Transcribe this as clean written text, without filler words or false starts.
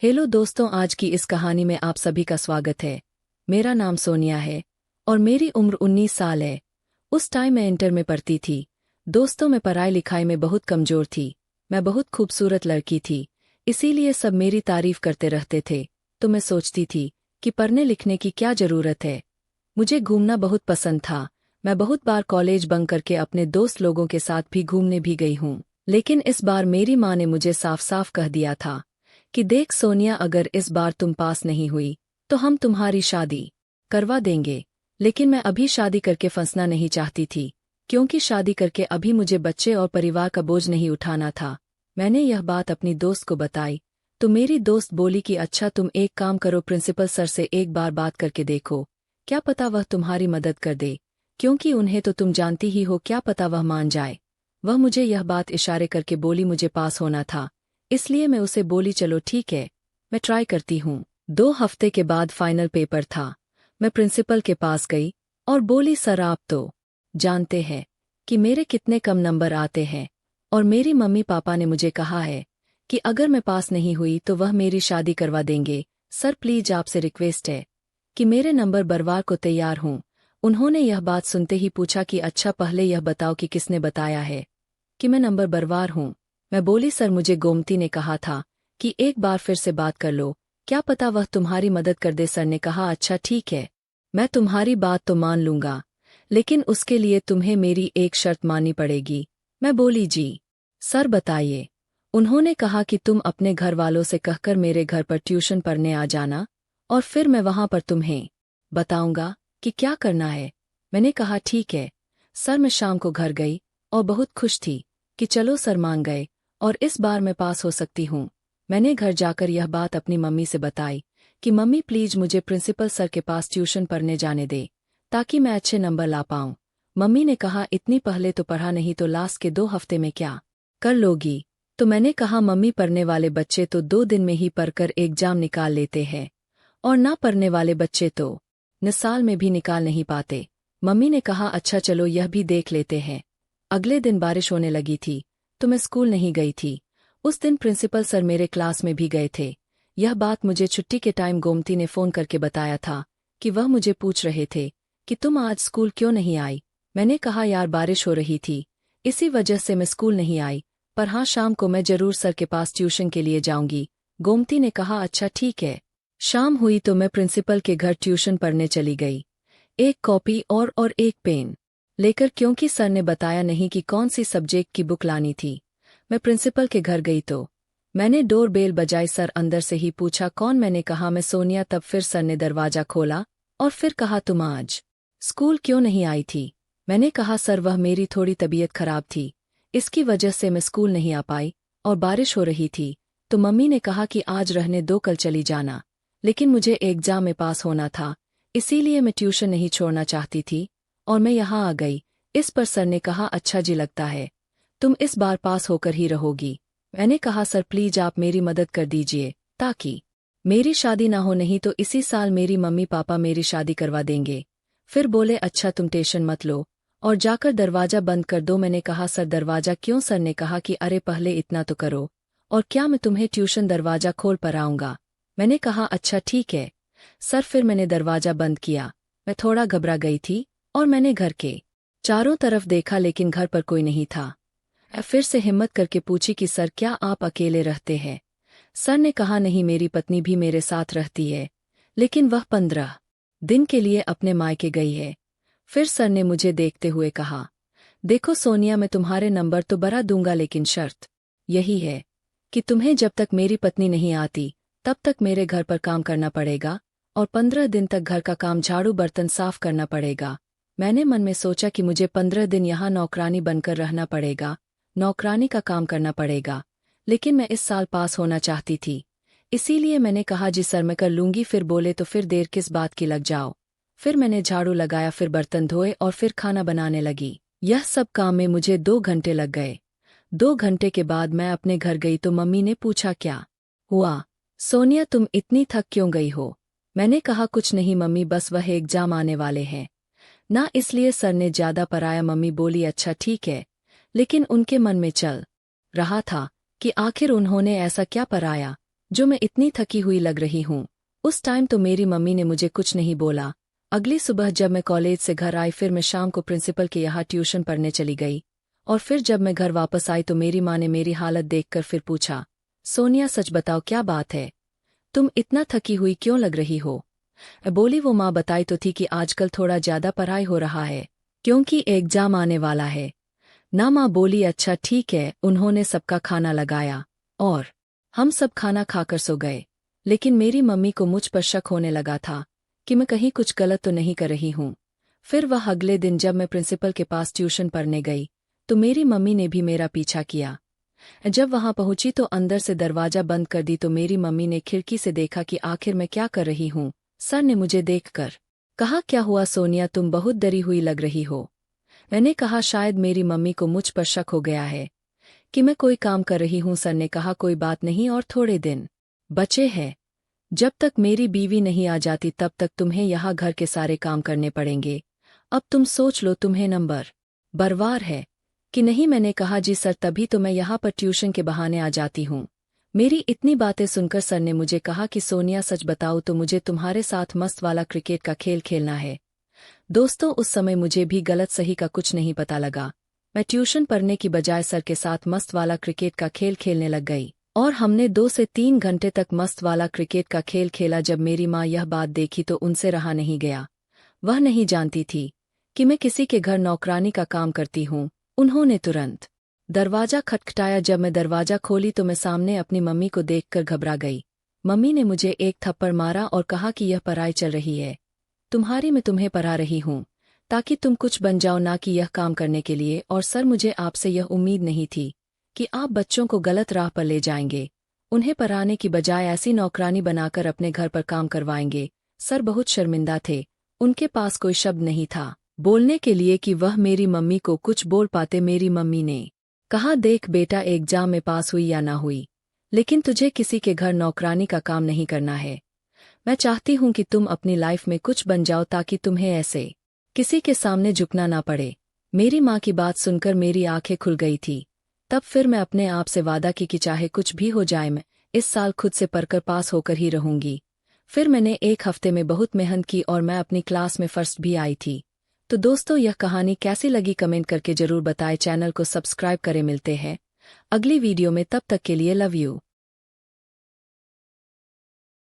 Hello दोस्तों, आज की इस कहानी में आप सभी का स्वागत है। मेरा नाम सोनिया है और मेरी उम्र 19 साल है। उस टाइम मैं इंटर में पढ़ती थी। दोस्तों, मैं पढ़ाई लिखाई में बहुत कमजोर थी। मैं बहुत खूबसूरत लड़की थी, इसीलिए सब मेरी तारीफ करते रहते थे। तो मैं सोचती थी कि पढ़ने लिखने की क्या जरूरत है। मुझे घूमना बहुत पसंद था। मैं बहुत बार कॉलेज बंक करके अपने दोस्त लोगों के साथ भी घूमने भी गई हूँ। लेकिन इस बार मेरी माँ ने मुझे साफ साफ कह दिया था कि देख सोनिया, अगर इस बार तुम पास नहीं हुई तो हम तुम्हारी शादी करवा देंगे। लेकिन मैं अभी शादी करके फंसना नहीं चाहती थी, क्योंकि शादी करके अभी मुझे बच्चे और परिवार का बोझ नहीं उठाना था। मैंने यह बात अपनी दोस्त को बताई तो मेरी दोस्त बोली कि अच्छा, तुम एक काम करो, प्रिंसिपल सर से एक बार बात करके देखो, क्या पता वह तुम्हारी मदद कर दे, क्योंकि उन्हें तो तुम जानती ही हो, क्या पता वह मान जाए। वह मुझे यह बात इशारे करके बोली मुझे पास होना था, इसलिए मैं उसे बोली चलो ठीक है, मैं ट्राई करती हूँ। 2 हफ्ते के बाद फाइनल पेपर था। मैं प्रिंसिपल के पास गई और बोली सर, आप तो जानते हैं कि मेरे कितने कम नंबर आते हैं, और मेरी मम्मी पापा ने मुझे कहा है कि अगर मैं पास नहीं हुई तो वह मेरी शादी करवा देंगे। सर प्लीज आपसे रिक्वेस्ट है कि मेरे नंबर बरवार को तैयार हूँ। उन्होंने यह बात सुनते ही पूछा कि अच्छा, पहले यह बताओ कि किसने बताया है कि मैं नंबर बरवार हूँ। मैं बोली सर, मुझे गोमती ने कहा था कि एक बार फिर से बात कर लो, क्या पता वह तुम्हारी मदद कर दे। सर ने कहा अच्छा ठीक है, मैं तुम्हारी बात तो मान लूंगा, लेकिन उसके लिए तुम्हें मेरी एक शर्त माननी पड़ेगी। मैं बोली जी सर बताइए। उन्होंने कहा कि तुम अपने घर वालों से कहकर मेरे घर पर ट्यूशन पढ़ने आ जाना, और फिर मैं वहां पर तुम्हें बताऊंगा कि क्या करना है। मैंने कहा ठीक है सर। मैं शाम को घर गई और बहुत खुश थी कि चलो सर मान गए और इस बार मैं पास हो सकती हूँ। मैंने घर जाकर यह बात अपनी मम्मी से बताई कि मम्मी प्लीज मुझे प्रिंसिपल सर के पास ट्यूशन पढ़ने जाने दे, ताकि मैं अच्छे नंबर ला पाऊँ। मम्मी ने कहा इतनी पहले तो पढ़ा नहीं तो लास्ट के 2 हफ्ते में क्या कर लोगी। तो मैंने कहा मम्मी, पढ़ने वाले बच्चे तो 2 दिन में ही पढ़कर एग्जाम निकाल लेते हैं, और ना पढ़ने वाले बच्चे तो साल में भी निकाल नहीं पाते। मम्मी ने कहा अच्छा चलो यह भी देख लेते हैं। अगले दिन बारिश होने लगी थी तो मैं स्कूल नहीं गई थी। उस दिन प्रिंसिपल सर मेरे क्लास में भी गए थे। यह बात मुझे छुट्टी के टाइम गोमती ने फोन करके बताया था कि वह मुझे पूछ रहे थे कि तुम आज स्कूल क्यों नहीं आई। मैंने कहा यार बारिश हो रही थी, इसी वजह से मैं स्कूल नहीं आई, पर हाँ शाम को मैं जरूर सर के पास ट्यूशन के लिए जाऊंगी। गोमती ने कहा अच्छा ठीक है। शाम हुई तो मैं प्रिंसिपल के घर ट्यूशन पढ़ने चली गई, एक कॉपी और एक पेन लेकर, क्योंकि सर ने बताया नहीं कि कौन सी सब्जेक्ट की बुक लानी थी। मैं प्रिंसिपल के घर गई तो मैंने डोर बेल बजाई। सर अंदर से ही पूछा कौन। मैंने कहा मैं सोनिया। तब फिर सर ने दरवाजा खोला और फिर कहा तुम आज स्कूल क्यों नहीं आई थी। मैंने कहा सर वह मेरी थोड़ी तबीयत खराब थी, इसकी वजह से मैं स्कूल नहीं आ पाई, और बारिश हो रही थी। तो मम्मी ने कहा कि आज रहने दो, कल चली जाना। लेकिन मुझे एग्जाम में पास होना था, इसीलिए मैं ट्यूशन नहीं छोड़ना चाहती थी और मैं यहाँ आ गई। इस पर सर ने कहा अच्छा जी, लगता है तुम इस बार पास होकर ही रहोगी। मैंने कहा सर प्लीज आप मेरी मदद कर दीजिए ताकि मेरी शादी ना हो, नहीं तो इसी साल मेरी मम्मी पापा मेरी शादी करवा देंगे। फिर बोले अच्छा तुम टेंशन मत लो और जाकर दरवाजा बंद कर दो। मैंने कहा सर दरवाजा क्यों। सर ने कहा कि अरे पहले इतना तो करो, और क्या मैं तुम्हें ट्यूशन दरवाजा खोल पर आऊंगा। मैंने कहा अच्छा ठीक है सर। फिर मैंने दरवाजा बंद किया। मैं थोड़ा घबरा गई थी और मैंने घर के चारों तरफ देखा, लेकिन घर पर कोई नहीं था। फिर से हिम्मत करके पूछी कि सर क्या आप अकेले रहते हैं। सर ने कहा नहीं, मेरी पत्नी भी मेरे साथ रहती है, लेकिन वह 15 दिन के लिए अपने मायके गई है। फिर सर ने मुझे देखते हुए कहा देखो सोनिया, मैं तुम्हारे नंबर तो बरा दूंगा, लेकिन शर्त यही है कि तुम्हें जब तक मेरी पत्नी नहीं आती तब तक मेरे घर पर काम करना पड़ेगा, और 15 दिन तक घर का काम झाड़ू बर्तन साफ करना पड़ेगा। मैंने मन में सोचा कि मुझे 15 दिन यहाँ नौकरानी बनकर रहना पड़ेगा, नौकरानी का काम करना पड़ेगा, लेकिन मैं इस साल पास होना चाहती थी, इसीलिए मैंने कहा जी सर मैं कर लूंगी। फिर बोले तो फिर देर किस बात की, लग जाओ। फिर मैंने झाड़ू लगाया, फिर बर्तन धोए और फिर खाना बनाने लगी। यह सब काम में मुझे 2 घंटे लग गए। 2 घंटे के बाद मैं अपने घर गई तो मम्मी ने पूछा क्या हुआ सोनिया, तुम इतनी थक क्यों गई हो। मैंने कहा कुछ नहीं मम्मी, बस वह एग्जाम आने वाले हैं ना, इसलिए सर ने ज्यादा पढ़ाया। मम्मी बोली अच्छा ठीक है, लेकिन उनके मन में चल रहा था कि आखिर उन्होंने ऐसा क्या पढ़ाया जो मैं इतनी थकी हुई लग रही हूँ। उस टाइम तो मेरी मम्मी ने मुझे कुछ नहीं बोला। अगली सुबह जब मैं कॉलेज से घर आई फिर मैं शाम को प्रिंसिपल के यहाँ ट्यूशन पढ़ने चली गई। और फिर जब मैं घर वापस आई तो मेरी माँ ने मेरी हालत देखकर फिर पूछा, सोनिया सच बताओ क्या बात है, तुम इतना थकी हुई क्यों लग रही हो। मैं बोली वो माँ बताई तो थी कि आजकल थोड़ा ज्यादा पढ़ाई हो रहा है क्योंकि एग्जाम आने वाला है ना। माँ बोली अच्छा ठीक है। उन्होंने सबका खाना लगाया और हम सब खाना खाकर सो गए। लेकिन मेरी मम्मी को मुझ पर शक होने लगा था कि मैं कहीं कुछ गलत तो नहीं कर रही हूँ। फिर वह अगले दिन जब मैं प्रिंसिपल के पास ट्यूशन पढ़ने गई तो मेरी मम्मी ने भी मेरा पीछा किया। जब वहां पहुंची तो अंदर से दरवाजा बंद कर दी तो मेरी मम्मी ने खिड़की से देखा कि आखिर मैं क्या कर रही हूँ। सर ने मुझे देखकर कहा क्या हुआ सोनिया, तुम बहुत डरी हुई लग रही हो। मैंने कहा शायद मेरी मम्मी को मुझ पर शक हो गया है कि मैं कोई काम कर रही हूँ। सर ने कहा कोई बात नहीं और थोड़े दिन बचे हैं। जब तक मेरी बीवी नहीं आ जाती तब तक तुम्हें यहाँ घर के सारे काम करने पड़ेंगे। अब तुम सोच लो तुम्हें नंबर बरवार है कि नहीं। मैंने कहा जी सर, तभी तो मैं यहाँ पर ट्यूशन के बहाने आ जाती हूँ। मेरी इतनी बातें सुनकर सर ने मुझे कहा कि सोनिया सच बताओ तो मुझे तुम्हारे साथ मस्त वाला क्रिकेट का खेल खेलना है। दोस्तों उस समय मुझे भी गलत सही का कुछ नहीं पता लगा। मैं ट्यूशन पढ़ने की बजाय सर के साथ मस्त वाला क्रिकेट का खेल खेलने लग गई और हमने 2 से 3 घंटे तक मस्त वाला क्रिकेट का खेल खेला। जब मेरी माँ यह बात देखी तो उनसे रहा नहीं गया। वह नहीं जानती थी कि मैं किसी के घर नौकरानी का काम करती हूँ। उन्होंने तुरंत दरवाजा खटखटाया। जब मैं दरवाजा खोली तो मैं सामने अपनी मम्मी को देखकर घबरा गई। मम्मी ने मुझे एक थप्पड़ मारा और कहा कि यह पढ़ाई चल रही है तुम्हारी, मैं तुम्हें पढ़ा रही हूँ ताकि तुम कुछ बन जाओ, ना कि यह काम करने के लिए। और सर मुझे आपसे यह उम्मीद नहीं थी कि आप बच्चों को गलत राह पर ले जाएंगे, उन्हें पढ़ाने की बजाय ऐसी नौकरानी बनाकर अपने घर पर काम करवाएंगे। सर बहुत शर्मिंदा थे, उनके पास कोई शब्द नहीं था बोलने के लिए कि वह मेरी मम्मी को कुछ बोल पाते। मेरी मम्मी ने कहा देख बेटा, एग्जाम में पास हुई या ना हुई, लेकिन तुझे किसी के घर नौकरानी का काम नहीं करना है। मैं चाहती हूँ कि तुम अपनी लाइफ में कुछ बन जाओ ताकि तुम्हें ऐसे किसी के सामने झुकना ना पड़े। मेरी माँ की बात सुनकर मेरी आंखें खुल गई थी। तब फिर मैं अपने आप से वादा की कि चाहे कुछ भी हो जाए मैं इस साल खुद से पढ़कर पास होकर ही रहूंगी। फिर मैंने 1 हफ्ते में बहुत मेहनत की और मैं अपनी क्लास में फर्स्ट भी आई थी। तो दोस्तों यह कहानी कैसी लगी कमेंट करके जरूर बताएं। चैनल को सब्सक्राइब करें। मिलते हैं अगली वीडियो में, तब तक के लिए लव यू।